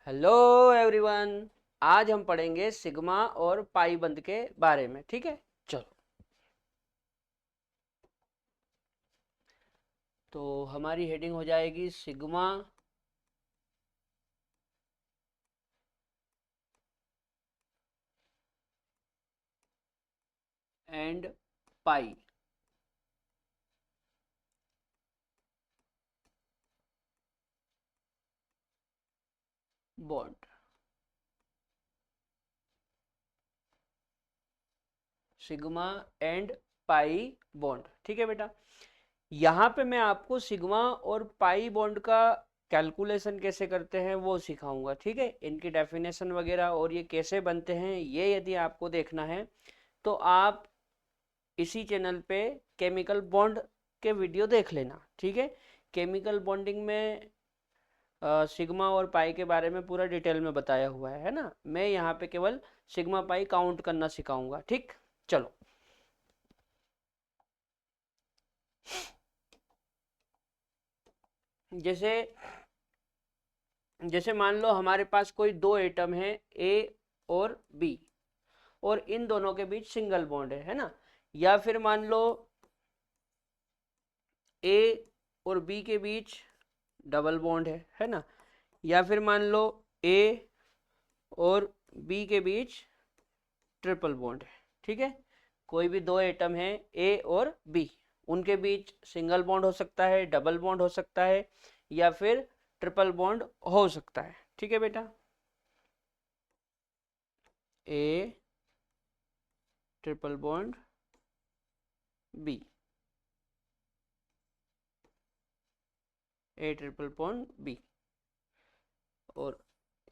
Hello everyone. आज हम पढ़ेंगे सिग्मा और पाई बंद के बारे में। ठीक है, चलो। तो हमारी हेडिंग हो जाएगी sigma and pi bond. Sigma and pi bond, ठीक है बेटा। यहाँ पे मैं आपको सिग्मा और पाई बॉन्ड का कैलकुलेशन कैसे करते हैं वो सिखाऊंगा। ठीक है, इनकी डेफिनेशन वगैरह और ये कैसे बनते हैं, ये यदि आपको देखना है तो आप इसी चैनल पे केमिकल बॉन्ड के वीडियो देख लेना। ठीक है, केमिकल बॉन्डिंग में सिग्मा और पाई के बारे में पूरा डिटेल में बताया हुआ है ना। मैं यहाँ पे केवल सिग्मा पाई काउंट करना सिखाऊंगा। ठीक, चलो। जैसे जैसे मान लो हमारे पास कोई दो एटम है, ए और बी, और इन दोनों के बीच सिंगल बॉन्ड है ना। या फिर मान लो ए और बी के बीच डबल बॉन्ड है ना। या फिर मान लो ए और बी के बीच ट्रिपल बॉन्ड है। ठीक है, कोई भी दो एटम है ए और बी, उनके बीच सिंगल बॉन्ड हो सकता है, डबल बॉन्ड हो सकता है, या फिर ट्रिपल बॉन्ड हो सकता है। ठीक है बेटा, A triple bond B, A triple bond B, और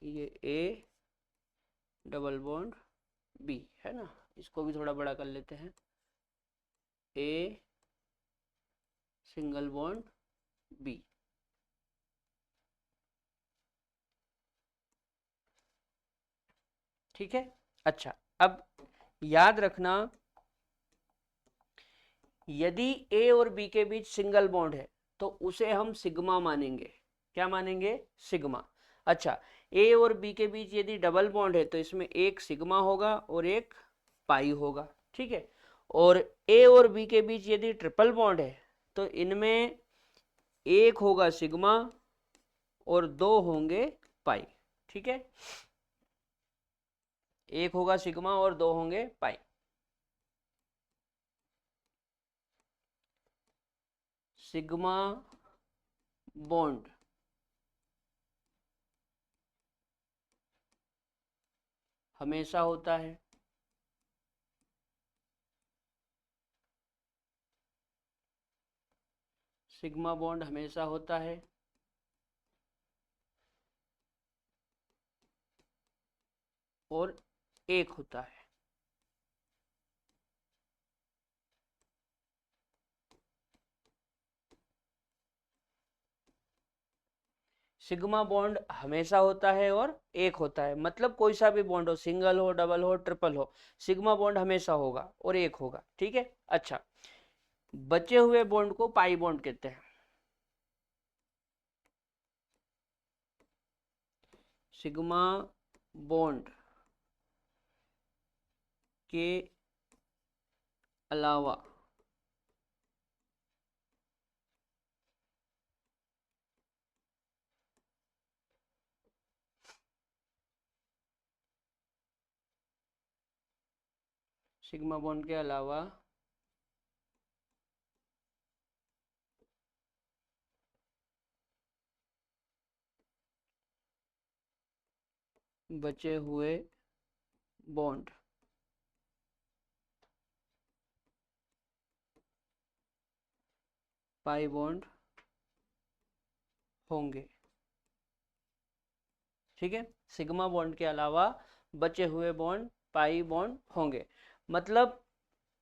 ये ए डबल बॉन्ड बी है ना। इसको भी थोड़ा बड़ा कर लेते हैं, ए सिंगल बॉन्ड बी। ठीक है, अच्छा। अब याद रखना, यदि ए और बी के बीच सिंगल बॉन्ड है तो उसे हम सिग्मा मानेंगे। क्या मानेंगे? सिग्मा। अच्छा, ए और बी के बीच यदि डबल बॉन्ड है तो इसमें एक सिग्मा होगा और एक पाई होगा। ठीक है, और ए और बी के बीच यदि ट्रिपल बॉन्ड है तो इनमें एक होगा सिग्मा और दो होंगे पाई। ठीक है, एक होगा सिग्मा और दो होंगे पाई। सिग्मा बॉन्ड हमेशा होता है सिग्मा बॉन्ड हमेशा होता है और एक होता है। सिग्मा बॉन्ड हमेशा होता है और एक होता है, मतलब कोई सा भी बॉन्ड हो, सिंगल हो, डबल हो, ट्रिपल हो, सिग्मा बॉन्ड हमेशा होगा और एक होगा। ठीक है, अच्छा। बचे हुए बॉन्ड को पाई बॉन्ड कहते हैं। सिग्मा बॉन्ड के अलावा सिग्मा बॉन्ड के अलावा बचे हुए बॉन्ड पाई बॉन्ड होंगे। ठीक है, सिग्मा बॉन्ड के अलावा बचे हुए बॉन्ड पाई बॉन्ड होंगे। मतलब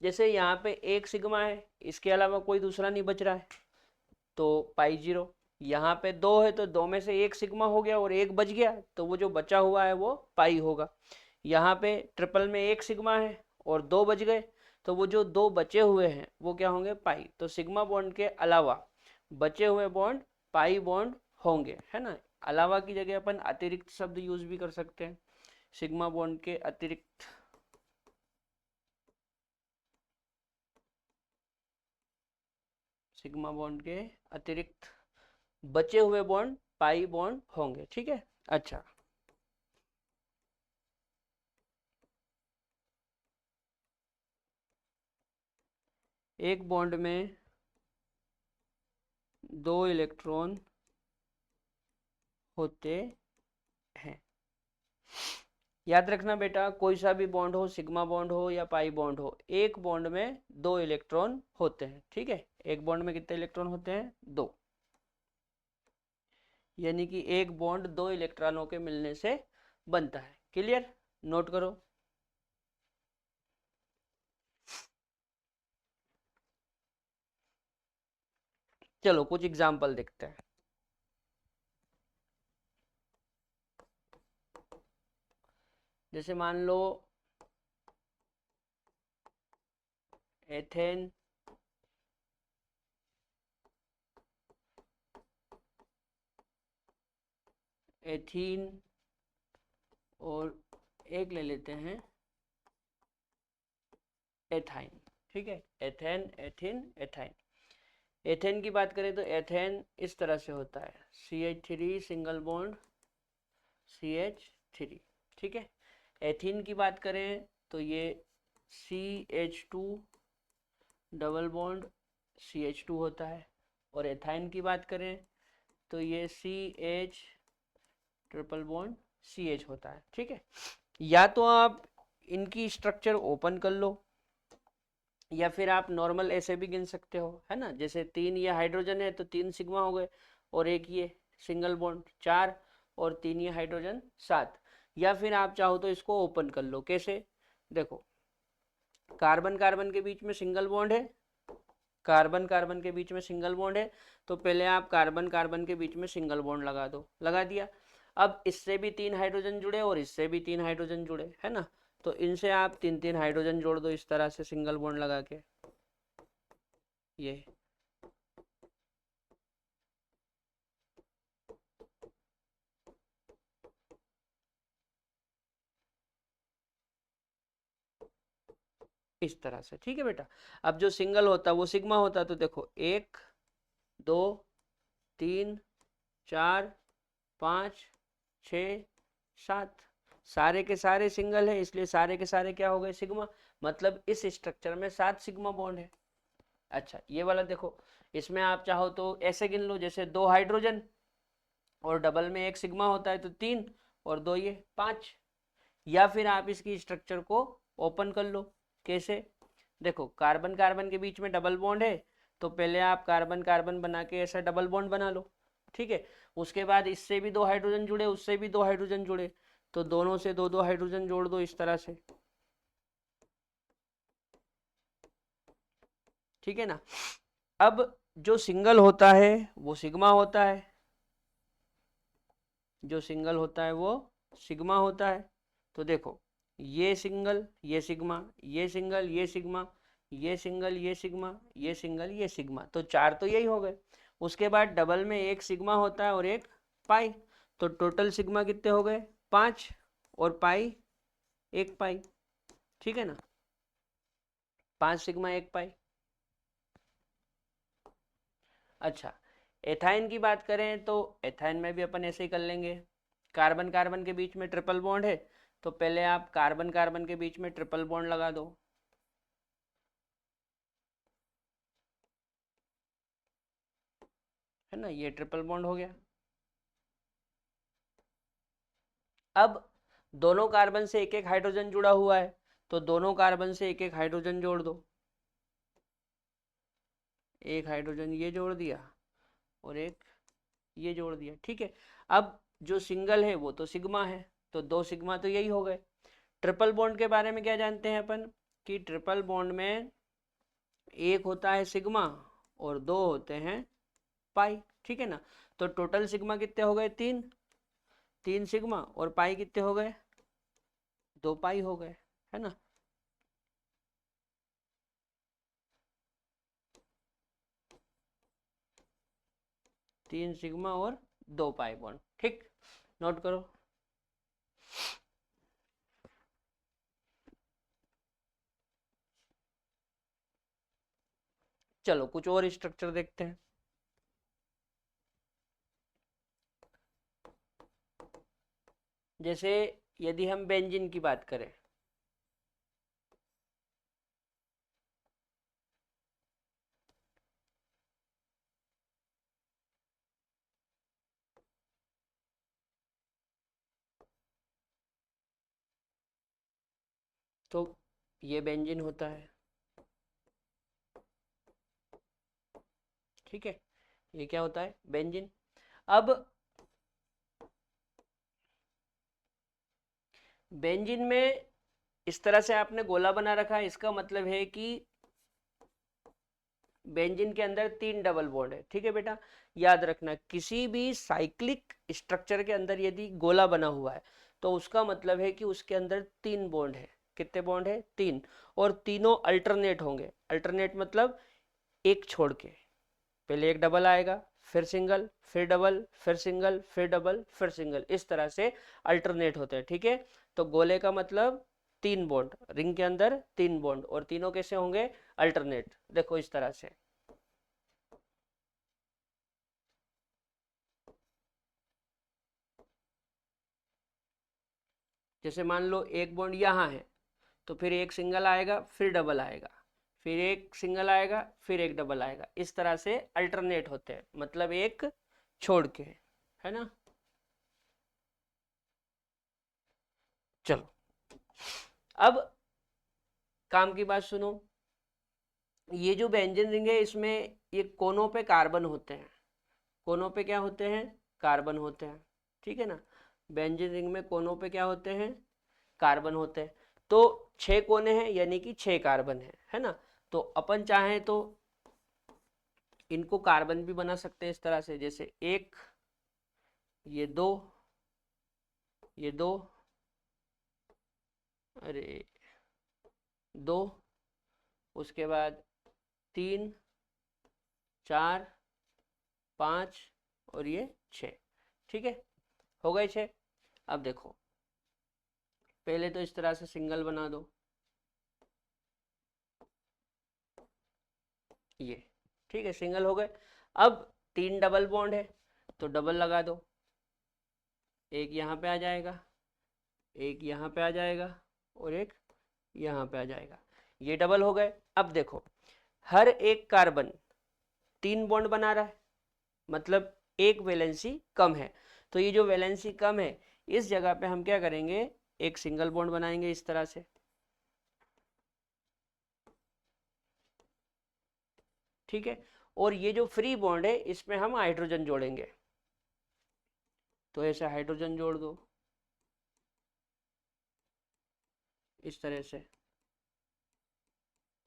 जैसे यहाँ पे एक सिग्मा है, इसके अलावा कोई दूसरा नहीं बच रहा है तो पाई जीरो। यहाँ पे दो है तो दो में से एक सिग्मा हो गया और एक बच गया तो वो जो बचा हुआ है वो पाई होगा। यहाँ पे ट्रिपल में एक सिग्मा है और दो बच गए तो वो जो दो बचे हुए हैं वो क्या होंगे? पाई। तो सिग्मा बॉन्ड के अलावा बचे हुए बॉन्ड पाई बॉन्ड होंगे, है ना। अलावा की जगह अपन अतिरिक्त शब्द यूज भी कर सकते हैं, सिग्मा बॉन्ड के अतिरिक्त। सिग्मा बॉन्ड के अतिरिक्त बचे हुए बॉन्ड पाई बॉन्ड होंगे, ठीक है। अच्छा, एक बॉन्ड में 2 इलेक्ट्रॉन होते हैं। याद रखना बेटा, कोई सा भी बॉन्ड हो, सिग्मा बॉन्ड हो या पाई बॉन्ड हो, एक बॉन्ड में 2 इलेक्ट्रॉन होते हैं, ठीक है। एक बॉन्ड में कितने इलेक्ट्रॉन होते हैं? 2। यानी कि एक बॉन्ड 2 इलेक्ट्रॉनों के मिलने से बनता है। क्लियर? नोट करो। चलो कुछ एग्जाम्पल देखते हैं। जैसे मान लो एथेन, एथीन, और एक ले लेते हैं एथाइन, ठीक है। Ethane, ethene, ethyne. एथेन की बात करें तो एथेन इस तरह से होता है, CH3 सिंगल बॉन्ड CH3, ठीक है। एथीन की बात करें तो ये CH2 डबल बॉन्ड CH2 होता है। और एथाइन की बात करें तो ये CH ट्रिपल बॉन्ड CH होता है, ठीक है। या तो आप इनकी स्ट्रक्चर ओपन कर लो, या फिर आप नॉर्मल ऐसे भी गिन सकते हो, है ना। जैसे 3 ये हाइड्रोजन है तो 3 सिग्मा हो गए, और एक ये सिंगल बॉन्ड 4, और 3 ये हाइड्रोजन 7। या फिर आप चाहो तो इसको ओपन कर लो। कैसे? देखो, कार्बन कार्बन के बीच में सिंगल बॉन्ड है, कार्बन कार्बन के बीच में सिंगल बॉन्ड है, तो पहले आप कार्बन कार्बन के बीच में सिंगल बॉन्ड लगा दो, लगा दिया। अब इससे भी 3 हाइड्रोजन जुड़े और इससे भी 3 हाइड्रोजन जुड़े, है ना। तो इनसे आप 3 हाइड्रोजन जोड़ दो इस तरह से सिंगल बॉन्ड लगा के, ये। इस तरह से, ठीक है बेटा। अब जो सिंगल होता वो सिग्मा होता, तो देखो 1 2 3 4 5 6 7, सारे के सारे सिंगल है, इसलिए सारे के सारे क्या हो गए? सिग्मा। मतलब इस स्ट्रक्चर में 7 सिग्मा बॉन्ड है। अच्छा, ये वाला देखो, इसमें आप चाहो तो ऐसे गिन लो, जैसे 2 हाइड्रोजन और डबल में 1 सिग्मा होता है तो 3, और 2 ये 5। या फिर आप इसकी स्ट्रक्चर को ओपन कर लो। कैसे? देखो, कार्बन कार्बन के बीच में डबल बॉन्ड है, तो पहले आप कार्बन कार्बन बना के ऐसा डबल बॉन्ड बना लो, ठीक है। उसके बाद इससे भी 2 हाइड्रोजन जुड़े, उससे भी 2 हाइड्रोजन जुड़े, तो दोनों से 2 2 हाइड्रोजन जोड़ दो इस तरह से, ठीक है ना। अब जो सिंगल होता है वो सिग्मा होता है, जो सिंगल होता है वो सिग्मा होता है। तो देखो, ये सिंगल ये सिग्मा, ये सिंगल ये सिग्मा, ये सिंगल ये सिग्मा, ये सिंगल ये सिग्मा, तो 4 तो यही हो गए। उसके बाद डबल में 1 सिग्मा होता है और 1 पाई, तो टोटल सिग्मा कितने हो गए? 5, और पाई 1 पाई, ठीक है ना। 5 सिग्मा 1 पाई। अच्छा, एथाइन की बात करें तो एथाइन में भी अपन ऐसे ही कर लेंगे। कार्बन कार्बन के बीच में ट्रिपल बॉन्ड है, तो पहले आप कार्बन कार्बन के बीच में ट्रिपल बॉन्ड लगा दो, है ना। ये ट्रिपल बॉन्ड हो गया। अब दोनों कार्बन से एक एक हाइड्रोजन जुड़ा हुआ है, तो दोनों कार्बन से एक एक हाइड्रोजन जोड़ दो। एक हाइड्रोजन ये जोड़ दिया और एक ये जोड़ दिया, ठीक है। अब जो सिंगल है वो तो सिग्मा है, तो 2 सिग्मा तो यही हो गए। ट्रिपल बॉन्ड के बारे में क्या जानते हैं अपन? कि ट्रिपल बॉन्ड में एक होता है सिग्मा और 2 होते हैं पाई, ठीक है ना। तो टोटल सिग्मा कितने हो गए? 3, 3 सिग्मा, और पाई कितने हो गए? 2 पाई हो गए, है ना। 3 सिग्मा और 2 पाई बॉन्ड। ठीक, नोट करो। चलो कुछ और स्ट्रक्चर देखते हैं। जैसे यदि हम बेंजीन की बात करें, तो ये बेंजीन होता है, ठीक है, ये क्या होता है, बेंजीन। अब बेंजीन में इस तरह से आपने गोला बना रखा है, इसका मतलब है कि बेंजीन के अंदर 3 डबल बॉन्ड है। ठीक है बेटा, याद रखना किसी भी साइक्लिक स्ट्रक्चर के अंदर यदि गोला बना हुआ है तो उसका मतलब है कि उसके अंदर 3 बॉन्ड है। कितने बॉन्ड है, 3, और तीनों अल्टरनेट होंगे। अल्टरनेट मतलब एक छोड़ के, पहले एक डबल आएगा, फिर सिंगल, फिर डबल, फिर सिंगल, फिर डबल, फिर सिंगल, इस तरह से अल्टरनेट होते हैं। ठीक है, तो गोले का मतलब 3 बॉन्ड, रिंग के अंदर 3 बॉन्ड, और तीनों कैसे होंगे, अल्टरनेट। देखो इस तरह से, जैसे मान लो एक बॉन्ड यहाँ है, तो फिर एक सिंगल आएगा, फिर डबल आएगा, फिर एक सिंगल आएगा, फिर एक डबल आएगा, इस तरह से अल्टरनेट होते हैं, मतलब एक छोड़ के, है ना। चलो अब काम की बात सुनो। ये जो बेंजीन रिंग है, इसमें ये कोनों पे कार्बन होते हैं। कोनों पे क्या होते हैं, कार्बन होते हैं। ठीक है ना, बेंजीन रिंग में कोनों पे क्या होते हैं, कार्बन होते हैं। तो 6 कोने हैं, यानी कि 6 कार्बन है ना। तो अपन चाहें तो इनको कार्बन भी बना सकते हैं इस तरह से, जैसे एक, ये दो, ये दो, अरे दो, उसके बाद 3, 4, 5, और ये 6। ठीक है, हो गए 6। अब देखो, पहले तो इस तरह से सिंगल बना दो, ये, ठीक है, सिंगल हो गए। अब 3 डबल बॉन्ड है, तो डबल लगा दो, एक यहाँ पे आ जाएगा, एक यहाँ पे आ जाएगा, और एक यहाँ पे आ जाएगा, ये डबल हो गए। अब देखो, हर एक कार्बन 3 बॉन्ड बना रहा है, मतलब एक वैलेंसी कम है। तो ये जो वैलेंसी कम है, इस जगह पे हम क्या करेंगे, एक सिंगल बॉन्ड बनाएंगे इस तरह से। ठीक है, और ये जो फ्री बॉन्ड है, इसमें हम हाइड्रोजन जोड़ेंगे, तो ऐसे हाइड्रोजन जोड़ दो इस तरह से।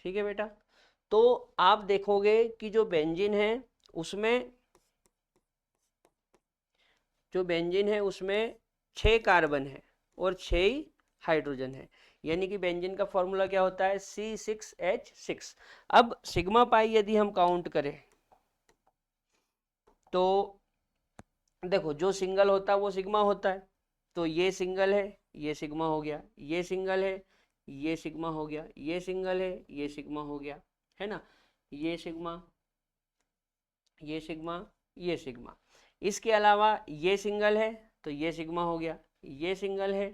ठीक है बेटा, तो आप देखोगे कि जो बेंजीन है उसमें, जो बेंजीन है उसमें 6 कार्बन है और 6 ही हाइड्रोजन है, यानी कि बेंजीन का फॉर्मूला क्या होता है, C6H6। अब सिग्मा पाई यदि हम काउंट करें, तो देखो जो सिंगल होता है वो सिग्मा होता है, तो ये सिंगल है, ये सिग्मा हो गया, ये सिंगल है, ये सिग्मा हो गया, ये सिंगल है, ये सिग्मा हो गया, है ना, ये सिग्मा, ये सिग्मा, ये सिग्मा। इसके अलावा ये सिंगल है, तो ये सिग्मा हो गया, ये सिंगल है,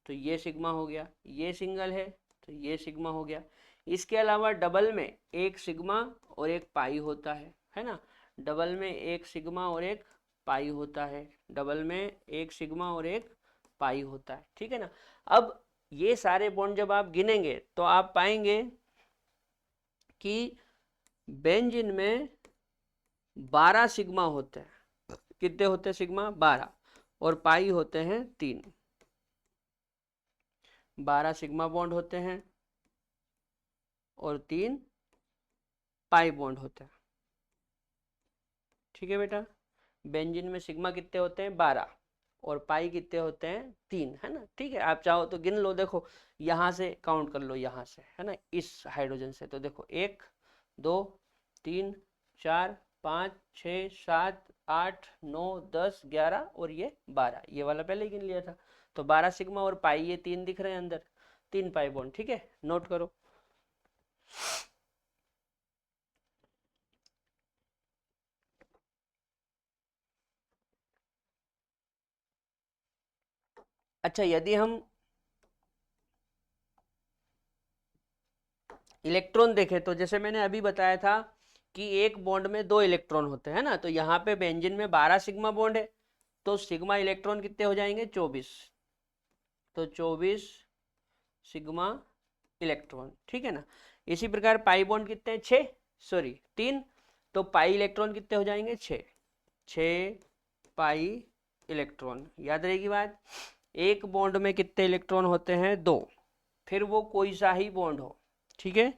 तो ये सिग्मा हो गया, ये सिंगल है, तो ये सिग्मा हो गया। इसके अलावा डबल में एक सिग्मा और एक पाई होता है ना, डबल में एक सिग्मा और एक पाई होता है, डबल में एक सिग्मा और एक पाई होता है। ठीक है ना, अब ये सारे बॉन्ड जब आप गिनेंगे तो आप पाएंगे कि बेंजीन में 12 सिग्मा होते हैं। कितने होते हैं सिग्मा, 12, और पाई होते हैं 3। 12 सिग्मा बॉन्ड होते हैं और 3 पाई बॉन्ड होते हैं। ठीक है बेटा, बेंजीन में सिग्मा कितने होते हैं, 12, और पाई कितने होते हैं, 3, है ना। ठीक है, आप चाहो तो गिन लो, देखो यहाँ से काउंट कर लो, यहाँ से, है ना, इस हाइड्रोजन से, तो देखो 1, 2, 3, 4, 5, 6, 7, 8 9 10 11 और ये 12, ये वाला पहले ही गिन लिया था। तो 12 सिग्मा और पाई, ये 3 दिख रहे हैं अंदर, 3 पाई बॉन्ड। ठीक है, नोट करो। अच्छा, यदि हम इलेक्ट्रॉन देखें तो जैसे मैंने अभी बताया था कि एक बॉन्ड में 2 इलेक्ट्रॉन होते हैं ना, तो यहाँ पे बेंजीन में 12 सिग्मा बॉन्ड है, तो सिग्मा इलेक्ट्रॉन कितने हो जाएंगे? 24। तो 24 सिग्मा इलेक्ट्रॉन। ठीक है ना। इसी प्रकार पाई बॉन्ड कितने हैं? 6, सॉरी 3। तो पाई इलेक्ट्रॉन कितने हो जाएंगे? 6। 6 पाई इलेक्ट्रॉन। याद रहेगी बात। एक बॉन्ड में कितने इलेक्ट्रॉन होते हैं? 2। फिर वो कोई सा ही बॉन्ड हो। ठीक है,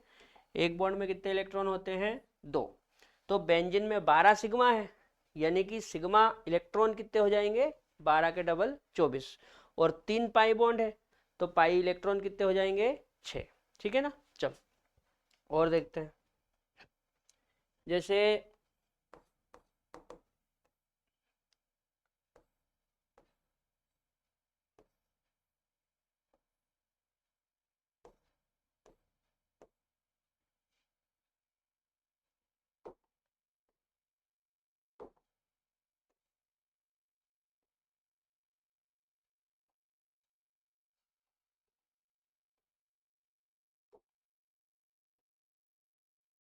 एक बॉन्ड में कितने इलेक्ट्रॉन होते हैं? 2। तो बेंजीन में 12 सिग्मा है, यानी कि सिग्मा इलेक्ट्रॉन कितने हो जाएंगे? 12 के डबल 24। और 3 पाई बॉन्ड है, तो पाई इलेक्ट्रॉन कितने हो जाएंगे? 6। ठीक है ना। चल और देखते हैं। जैसे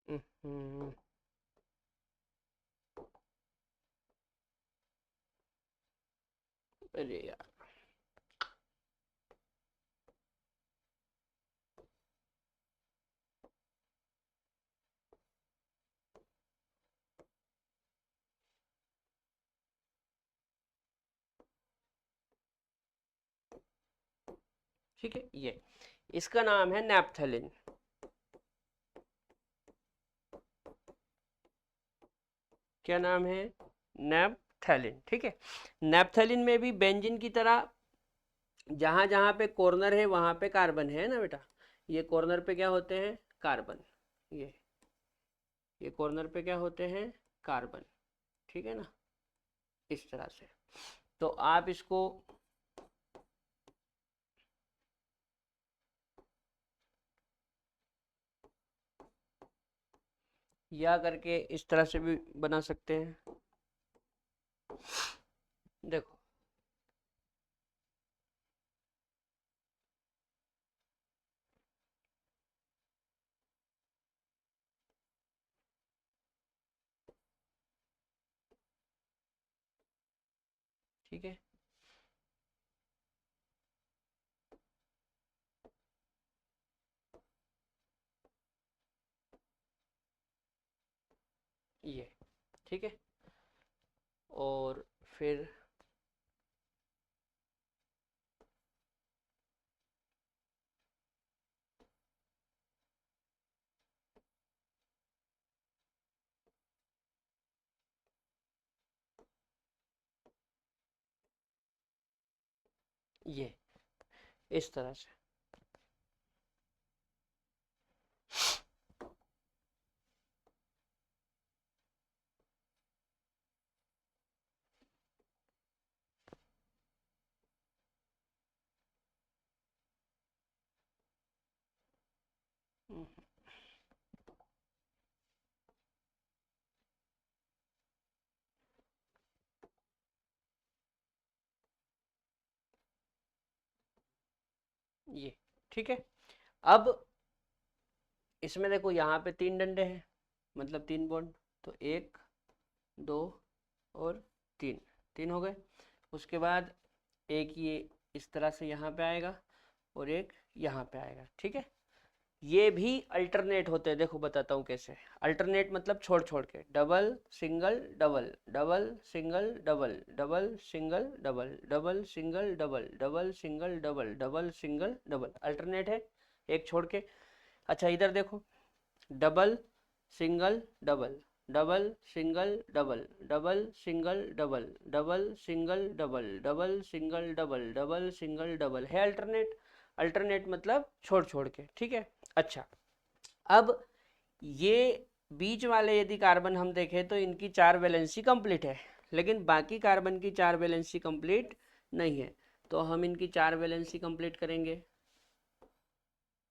हम्म, अरे यार, ठीक है, ये इसका नाम है नैप्थेलिन। क्या नाम है? नैप्थेलिन। ठीक है। नैप्थेलिन में भी बेंजीन की तरह जहां जहां पे कॉर्नर है वहां पे कार्बन है ना बेटा। ये कॉर्नर पे क्या होते हैं? कार्बन। ये कॉर्नर पे क्या होते हैं? कार्बन। ठीक है ना, इस तरह से। तो आप इसको या करके इस तरह से भी बना सकते हैं। देखो, ठीक है, ये ठीक है। और फिर ये इस तरह से। ये ठीक है। अब इसमें देखो, यहाँ पे 3 डंडे हैं, मतलब 3 बॉन्ड। तो 1 2 और 3, 3 हो गए। उसके बाद एक ये इस तरह से यहाँ पे आएगा और एक यहाँ पे आएगा। ठीक है। ये भी अल्टरनेट होते हैं। देखो बताता हूँ कैसे। अल्टरनेट मतलब छोड़ छोड़ के, double single double, double single double, double single double, double single double, double single double, double single double. Alternate है, एक छोड़ के। अच्छा इधर देखो, double single double, double single double, double single double, double single double, double single double, double single double है alternate. Alternate मतलब छोड़ छोड़ के। ठीक है। अच्छा, अब ये बीच वाले यदि कार्बन हम देखें तो इनकी 4 वैलेंसी कंप्लीट है। लेकिन बाकी कार्बन की 4 वैलेंसी कंप्लीट नहीं है, तो हम इनकी 4 वैलेंसी कंप्लीट करेंगे।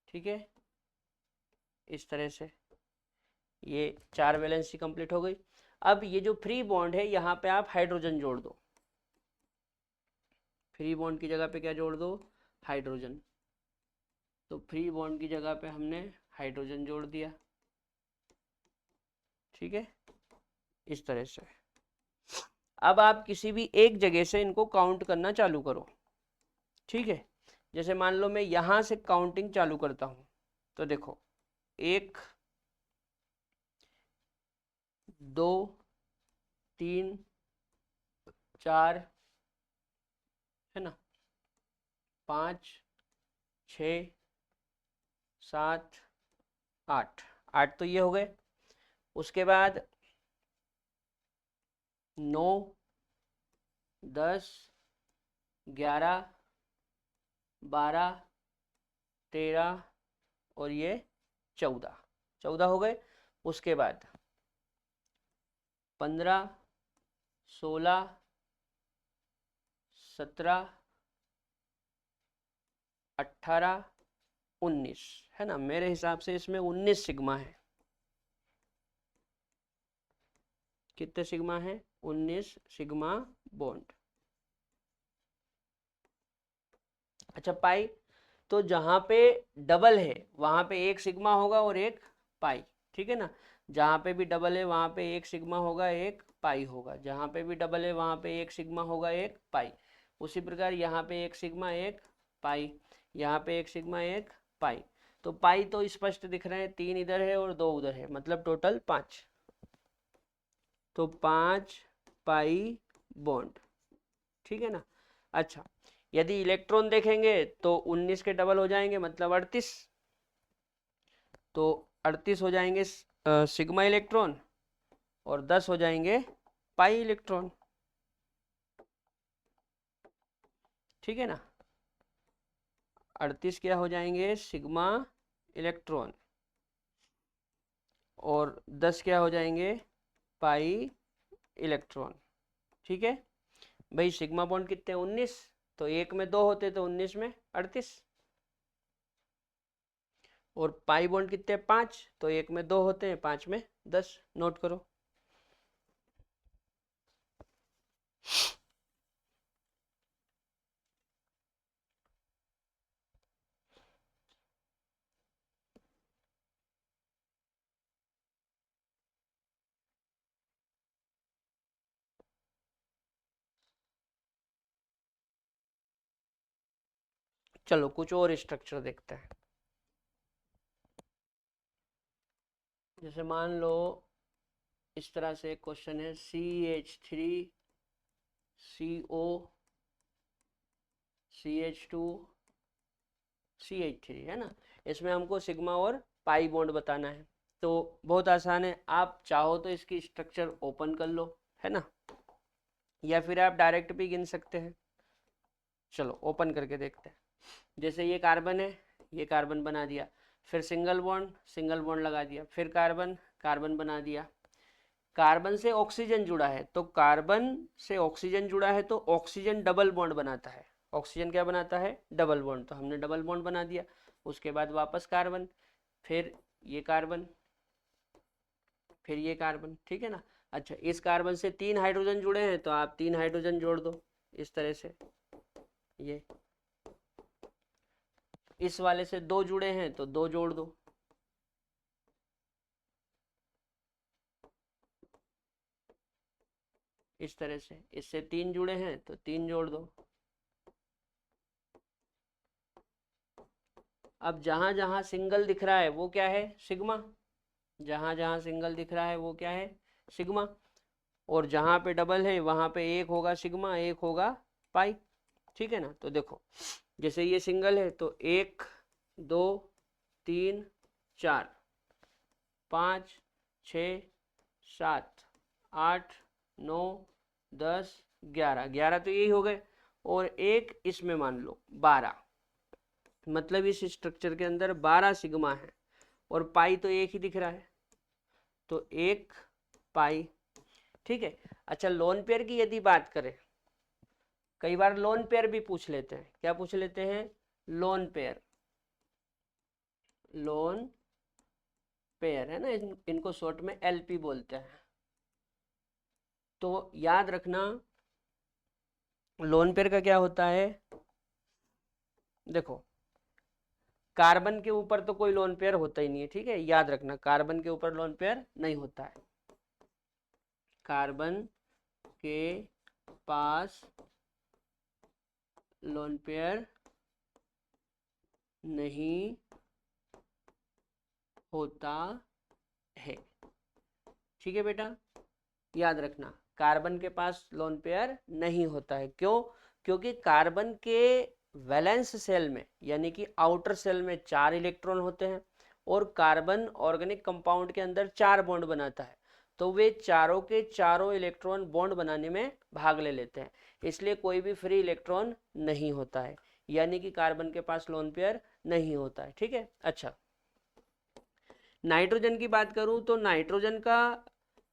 ठीक है, इस तरह से ये 4 वैलेंसी कंप्लीट हो गई। अब ये जो फ्री बॉन्ड है यहाँ पे आप हाइड्रोजन जोड़ दो। फ्री बॉन्ड की जगह पे क्या जोड़ दो? हाइड्रोजन। तो फ्री बॉन्ड की जगह पे हमने हाइड्रोजन जोड़ दिया। ठीक है, इस तरह से। अब आप किसी भी एक जगह से इनको काउंट करना चालू करो। ठीक है, जैसे मान लो मैं यहां से काउंटिंग चालू करता हूं, तो देखो 1 2 3 4 है ना, 5 6 7 8, 8 तो ये हो गए। उसके बाद 9 10 11 12 13 और ये 14, 14 हो गए। उसके बाद 15 16 17 18 19 है ना, मेरे हिसाब से इसमें 19 सिग्मा है। कितने सिग्मा है? 19 सिग्मा बॉन्ड। अच्छा पाई, तो जहां पे डबल है वहां पे एक सिग्मा होगा और एक पाई। ठीक है ना, जहां पे भी डबल है वहां पे एक सिग्मा होगा एक पाई होगा, जहां पे भी डबल है वहां पे एक सिग्मा होगा एक पाई। उसी प्रकार यहाँ पे एक सिग्मा एक पाई, यहाँ पे एक सिग्मा एक पाई। तो पाई तो स्पष्ट दिख रहे हैं, 3 इधर है और 2 उधर है, मतलब टोटल 5। तो 5 पाई बॉन्ड। ठीक है ना। अच्छा, यदि इलेक्ट्रॉन देखेंगे तो 19 के डबल हो जाएंगे, मतलब 38। तो 38 हो जाएंगे सिग्मा इलेक्ट्रॉन और 10 हो जाएंगे पाई इलेक्ट्रॉन। ठीक है ना, 38 क्या हो जाएंगे? सिग्मा इलेक्ट्रॉन, और 10 क्या हो जाएंगे? Pi electron. ठीक है भाई, सिग्मा बॉन्ड कितने? 19, तो एक में 2 होते तो 19 में 38। और पाई बॉन्ड कितने? 5, तो एक में 2 होते हैं, 5 में 10। नोट करो। चलो कुछ और स्ट्रक्चर देखते हैं। जैसे मान लो इस तरह से एक क्वेश्चन है, CH3 CO CH2 CH3 है ना, इसमें हमको सिग्मा और पाई बॉन्ड बताना है। तो बहुत आसान है, आप चाहो तो इसकी स्ट्रक्चर ओपन कर लो, है ना, या फिर आप डायरेक्ट भी गिन सकते हैं। चलो ओपन करके देखते हैं। जैसे ये कार्बन है, ये कार्बन बना दिया, फिर सिंगल बॉन्ड लगा दिया, फिर कार्बन कार्बन बना दिया। कार्बन से ऑक्सीजन जुड़ा है, तो कार्बन से ऑक्सीजन जुड़ा है तो ऑक्सीजन डबल बॉन्ड बनाता है। ऑक्सीजन क्या बनाता है? डबल बॉन्ड, तो हमने डबल बॉन्ड बना दिया। उसके बाद वापस कार्बन, फिर ये कार्बन, फिर ये कार्बन। ठीक है ना। अच्छा, इस कार्बन से 3 हाइड्रोजन जुड़े हैं तो आप 3 हाइड्रोजन जोड़ दो इस तरह से। ये इस वाले से 2 जुड़े हैं तो 2 जोड़ दो। इस तरह से, इससे 3 जुड़े हैं तो 3 जोड़ दो। अब जहां जहां सिंगल दिख रहा है वो क्या है? सिग्मा। जहां जहां सिंगल दिख रहा है वो क्या है? सिग्मा। और जहां पे डबल है वहां पे एक होगा सिग्मा, एक होगा पाई। ठीक है ना। तो देखो, जैसे ये सिंगल है तो 1 2 3 4 5 6 7 8 9 10 11, 11 तो यही हो गए, और एक इसमें मान लो 12, मतलब इस स्ट्रक्चर के अंदर 12 सिग्मा है, और पाई तो एक ही दिख रहा है, तो एक पाई। ठीक है। अच्छा, लोन पेयर की यदि बात करें, कई बार लोन पेयर भी पूछ लेते हैं। क्या पूछ लेते हैं? Lone pair. लोन पेयर है ना, इनको शॉर्ट में एलपी बोलते हैं। तो याद रखना, लोन पेयर का क्या होता है। देखो, कार्बन के ऊपर तो कोई लोन पेयर होता ही नहीं है, ठीक है, याद रखना, कार्बन के ऊपर लोन पेयर नहीं होता है। कार्बन के पास लोन पेयर नहीं होता है, ठीक है बेटा, याद रखना, कार्बन के पास लोन पेयर नहीं होता है। क्यों? क्योंकि कार्बन के वैलेंस सेल में, यानी कि आउटर सेल में 4 इलेक्ट्रॉन होते हैं, और कार्बन ऑर्गेनिक कंपाउंड के अंदर 4 बॉन्ड बनाता है, तो वे चारों के चारों इलेक्ट्रॉन बॉन्ड बनाने में भाग ले लेते हैं, इसलिए कोई भी फ्री इलेक्ट्रॉन नहीं होता है, यानी कि कार्बन के पास लोन पेयर नहीं होता है, ठीक है। अच्छा, नाइट्रोजन की बात करूं तो नाइट्रोजन का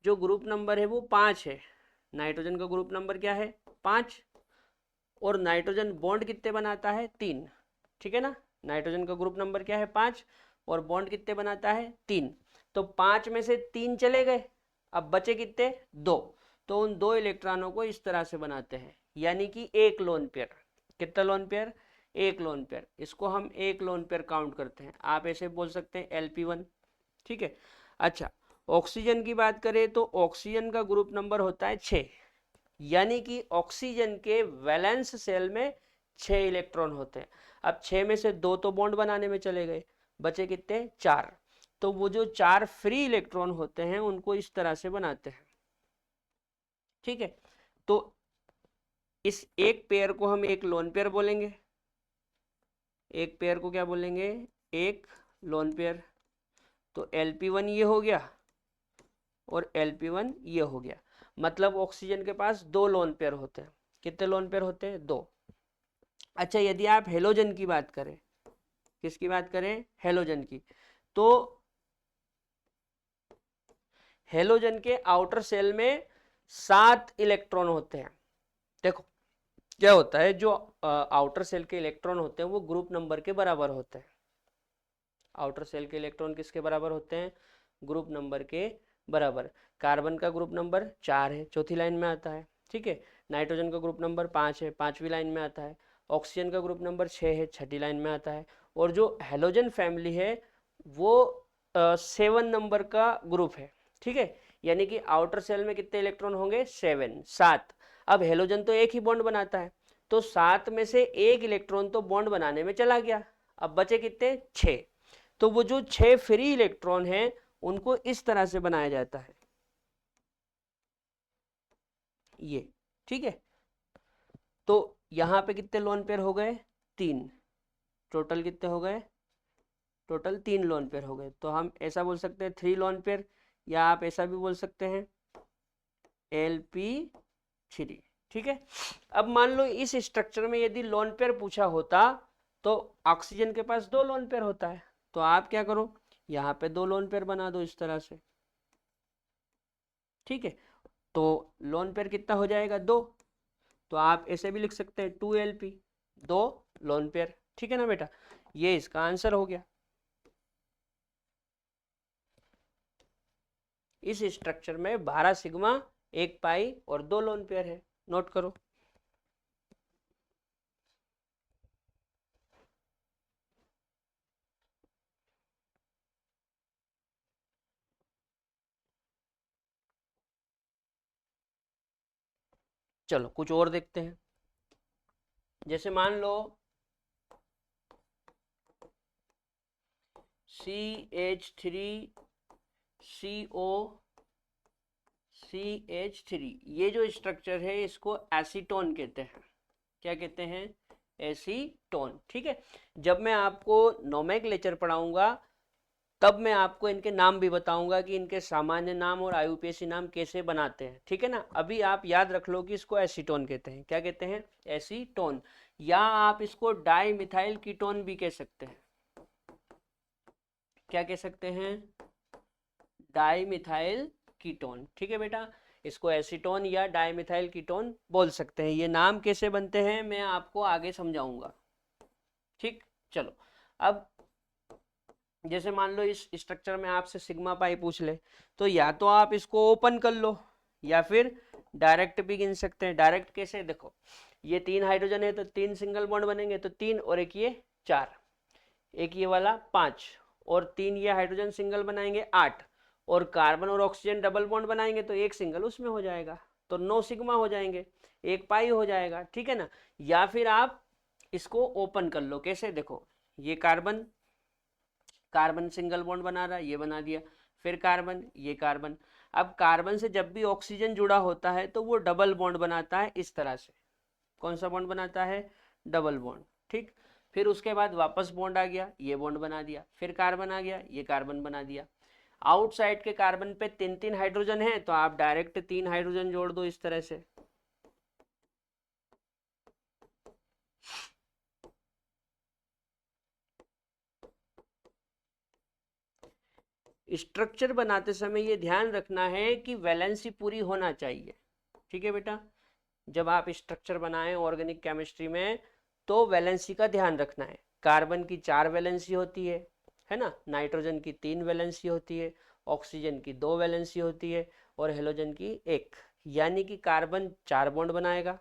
जो ग्रुप नंबर है वो 5 है। नाइट्रोजन का ग्रुप नंबर क्या है? 5। और नाइट्रोजन बॉन्ड कितने बनाता है? 3, ठीक है ना। नाइट्रोजन का ग्रुप नंबर क्या है? 5, और बॉन्ड कितने बनाता है? 3। तो 5 में से 3 चले गए, अब बचे कितने? 2। तो उन 2 इलेक्ट्रॉनों को इस तरह से बनाते हैं, यानी कि एक लोन पेयर। कितना लोन पेयर? एक लोन पेयर। इसको हम एक लोन पेयर काउंट करते हैं। आप ऐसे बोल सकते हैं LP1, ठीक है। अच्छा, ऑक्सीजन की बात करें तो ऑक्सीजन का ग्रुप नंबर होता है 6, यानी कि ऑक्सीजन के वैलेंस सेल में 6 इलेक्ट्रॉन होते हैं। अब 6 में से 2 तो बॉन्ड बनाने में चले गए, बचे कितने? 4। तो वो जो 4 फ्री इलेक्ट्रॉन होते हैं उनको इस तरह से बनाते हैं, ठीक है। तो इस एक पेयर को हम एक लोन पेयर बोलेंगे। एक पेयर को क्या बोलेंगे? एक लोन पेयर। तो LP1 ये हो गया, और LP1 ये हो गया। मतलब ऑक्सीजन के पास 2 लोन पेयर होते हैं। कितने लोन पेयर होते हैं? 2। अच्छा, यदि आप हेलोजन की बात करें, किसकी बात करें? हेलोजन की, तो हेलोजन के आउटर सेल में 7 इलेक्ट्रॉन होते हैं। देखो क्या होता है, जो आउटर सेल के इलेक्ट्रॉन होते हैं वो ग्रुप नंबर के बराबर होते हैं। आउटर सेल के इलेक्ट्रॉन किसके बराबर होते हैं? ग्रुप नंबर के बराबर। कार्बन का ग्रुप नंबर 4 है, चौथी लाइन में आता है, ठीक है। नाइट्रोजन का ग्रुप नंबर 5 है, 5वीं लाइन में आता है। ऑक्सीजन का ग्रुप नंबर 6 है, 6ठी लाइन में आता है। और जो हेलोजन फैमिली है वो 7 नंबर का ग्रुप है, ठीक है। यानी कि आउटर सेल में कितने इलेक्ट्रॉन होंगे? 7। अब हेलोजन तो एक ही बॉन्ड बनाता है, तो 7 में से एक इलेक्ट्रॉन तो बॉन्ड बनाने में चला गया, अब बचे कितने? 6। तो वो जो 6 फ्री इलेक्ट्रॉन हैं उनको इस तरह से बनाया जाता है, ये, ठीक है। तो यहां पे कितने लोन पेयर हो गए? 3। टोटल कितने हो गए? टोटल 3 लोन पेयर हो गए। तो हम ऐसा बोल सकते हैं 3 लोन पेयर, या आप ऐसा भी बोल सकते हैं LP3, ठीक है। अब मान लो इस स्ट्रक्चर में यदि लोन पेयर पूछा होता तो ऑक्सीजन के पास 2 लोन पेयर होता है, तो आप क्या करो, यहाँ पे 2 लोन पेयर बना दो इस तरह से, ठीक है। तो लोन पेयर कितना हो जाएगा? 2। तो आप ऐसे भी लिख सकते हैं 2LP, 2 लोन पेयर, ठीक है ना बेटा। ये इसका आंसर हो गया। इस स्ट्रक्चर में 12 सिग्मा, 1 पाई और 2 लोन पेयर है, नोट करो। चलो कुछ और देखते हैं। जैसे मान लो CH3CO CH3, ये जो स्ट्रक्चर है इसको एसीटोन कहते हैं। क्या कहते हैं? एसीटोन, ठीक है। जब मैं आपको नोमेनक्लेचर पढ़ाऊंगा तब मैं आपको इनके नाम भी बताऊंगा कि इनके सामान्य नाम और IUPAC नाम कैसे बनाते हैं, ठीक है ना। अभी आप याद रख लो कि इसको एसीटोन कहते हैं। क्या कहते हैं? एसीटोन। या आप इसको डाई मिथाइल कीटोन भी कह सकते हैं। क्या कह सकते हैं? डाई मिथाइल कीटोन, ठीक है बेटा। इसको एसीटोन या डाइमिथाइल कीटोन बोल सकते हैं। ये नाम कैसे बनते हैं मैं आपको आगे समझाऊंगा। ठीक, चलो। अब जैसे मान लो इस स्ट्रक्चर में आपसे सिग्मा पाई पूछ ले, तो या तो आप इसको ओपन कर लो या फिर डायरेक्ट भी गिन सकते हैं। डायरेक्ट कैसे, देखो ये 3 हाइड्रोजन है तो 3 सिंगल बॉन्ड बनेंगे, तो 3 और एक ये 4, एक ये वाला 5 और 3 ये हाइड्रोजन सिंगल बनाएंगे 8, और कार्बन और ऑक्सीजन डबल बॉन्ड बनाएंगे तो एक सिंगल उसमें हो जाएगा, तो 9 सिग्मा हो जाएंगे, एक पाई हो जाएगा, ठीक है ना। या फिर आप इसको ओपन कर लो, कैसे, देखो ये कार्बन, कार्बन सिंगल बॉन्ड बना रहा है, ये बना दिया, फिर कार्बन, ये कार्बन। अब कार्बन से जब भी ऑक्सीजन जुड़ा होता है तो वो डबल बॉन्ड बनाता है इस तरह से। कौन सा बॉन्ड बनाता है, डबल बॉन्ड, ठीक। फिर उसके बाद वापस बॉन्ड आ गया, ये बॉन्ड बना दिया, फिर कार्बन आ गया, ये कार्बन बना दिया। आउटसाइड के कार्बन पे 3-3 हाइड्रोजन है तो आप डायरेक्ट 3 हाइड्रोजन जोड़ दो इस तरह से। स्ट्रक्चर बनाते समय ये ध्यान रखना है कि वैलेंसी पूरी होना चाहिए, ठीक है बेटा। जब आप स्ट्रक्चर बनाएं ऑर्गेनिक केमिस्ट्री में तो वैलेंसी का ध्यान रखना है। कार्बन की 4 वैलेंसी होती है ना, नाइट्रोजन की 3 वैलेंसी होती है, ऑक्सीजन की 2 वैलेंसी होती है और हेलोजन की 1। यानी कि कार्बन 4 बॉन्ड बनाएगा,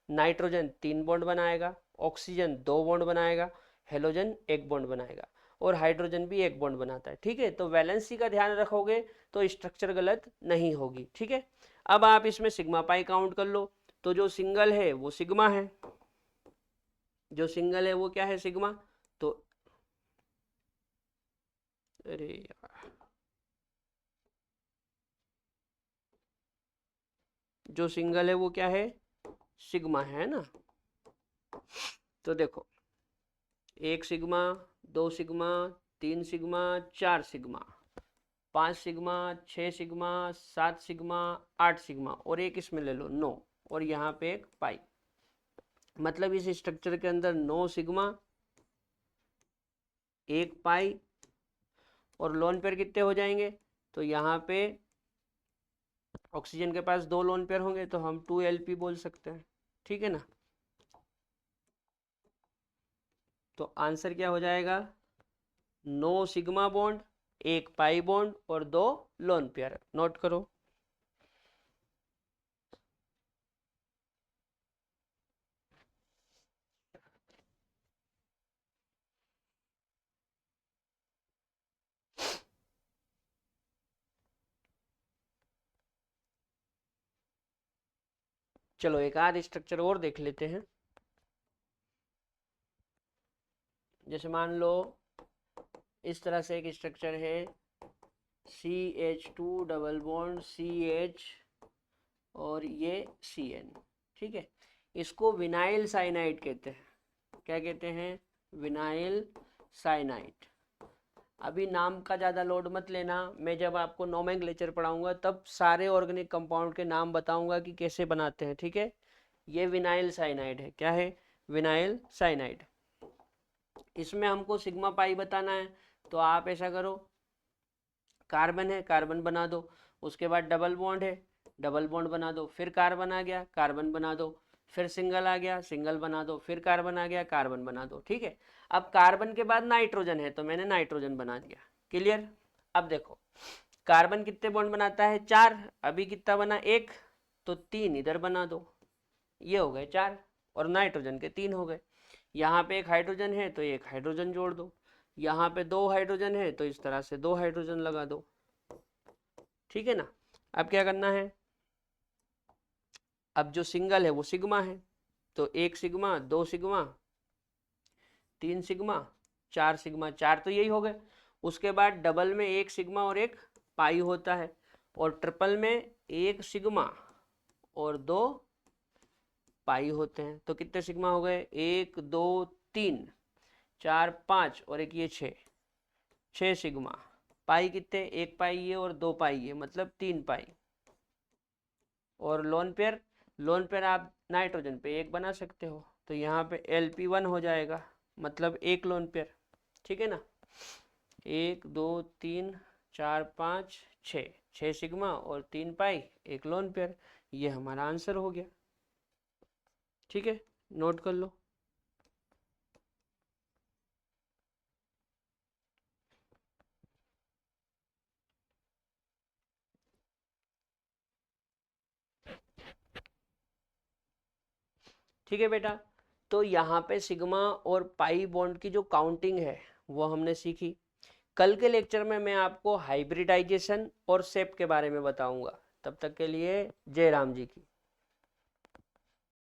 नाइट्रोजन 3 बॉन्ड बनाएगा, ऑक्सीजन 2 बॉन्ड बनाएगा, हेलोजन 1 बॉन्ड बनाएगा और हाइड्रोजन भी 1 बॉन्ड बनाता है, ठीक है। तो वैलेंसी का ध्यान रखोगे तो स्ट्रक्चर गलत नहीं होगी, ठीक है। अब आप इसमें सिग्मा पाई काउंट कर लो, तो जो सिंगल है वो सिग्मा है, जो सिंगल है वो क्या है, सिग्मा। तो अरे यार, जो सिंगल है वो क्या है, सिग्मा है ना। तो देखो 1 sigma, 2 sigma, 3 sigma, 4 sigma, 5 sigma, 6 sigma, 7 sigma, 8 sigma और एक इसमें ले लो 9, और यहाँ पे एक पाई। मतलब इस स्ट्रक्चर के अंदर 9 सिग्मा, 1 पाई और लोन पेयर कितने हो जाएंगे, तो यहाँ पे ऑक्सीजन के पास 2 लोन पेयर होंगे तो हम 2Lp बोल सकते हैं, ठीक है ना। तो आंसर क्या हो जाएगा, 9 सिग्मा बॉन्ड, 1 पाई बॉन्ड और 2 लोन पेयर। नोट करो। चलो एक आध स्ट्रक्चर और देख लेते हैं। जैसे मान लो इस तरह से एक स्ट्रक्चर है CH2 डबल बॉन्ड CH और ये CN, ठीक है। इसको विनाइल साइनाइड कहते हैं। क्या कहते हैं, विनाइल साइनाइड। अभी नाम का ज़्यादा लोड मत लेना, मैं जब आपको नोमेनक्लेचर पढ़ाऊंगा तब सारे ऑर्गेनिक कंपाउंड के नाम बताऊंगा कि कैसे बनाते हैं, ठीक है। ये विनाइल साइनाइड है, क्या है, विनाइल साइनाइड। इसमें हमको सिग्मा पाई बताना है, तो आप ऐसा करो, कार्बन है कार्बन बना दो, उसके बाद डबल बॉन्ड है डबल बॉन्ड बना दो, फिर कार्बन आ गया कार्बन बना दो, फिर सिंगल आ गया सिंगल बना दो, फिर कार्बन आ गया कार्बन बना दो, ठीक है। अब कार्बन के बाद नाइट्रोजन है तो मैंने नाइट्रोजन बना दिया, क्लियर। अब देखो कार्बन कितने बॉन्ड बनाता है, 4, अभी कितना बना, 1, तो 3 इधर बना दो, ये हो गए 4 और नाइट्रोजन के 3 हो गए। यहाँ पे एक हाइड्रोजन है तो एक हाइड्रोजन जोड़ दो, यहाँ पे 2 हाइड्रोजन है तो इस तरह से 2 हाइड्रोजन लगा दो, ठीक है ना। अब क्या करना है, अब जो सिंगल है वो सिग्मा है, तो 1 सिग्मा, 2 सिग्मा, 3 सिग्मा, 4 सिग्मा, 4 तो यही हो गए। उसके बाद डबल में 1 सिग्मा और 1 पाई होता है, और ट्रिपल में 1 सिग्मा और 2 पाई होते हैं। तो कितने सिग्मा हो गए, 1 2 3 4 5 और एक ये 6 सिग्मा। पाई कितने, 1 पाई ये और 2 पाई ये, मतलब 3 पाई। और लोन पेयर आप नाइट्रोजन पे 1 बना सकते हो, तो यहाँ पे Lp1 हो जाएगा, मतलब 1 लोन पेयर, ठीक है ना। 1 2 3 4 5 6, 6 सिग्मा और 3 पाई, एक लोन पेयर। ये हमारा आंसर हो गया। ठीक है, नोट कर लो। ठीक है बेटा, तो यहाँ पे सिग्मा और पाई बॉन्ड की जो काउंटिंग है वो हमने सीखी। कल के लेक्चर में मैं आपको हाइब्रिडाइजेशन और सेप के बारे में बताऊंगा। तब तक के लिए जय राम जी की।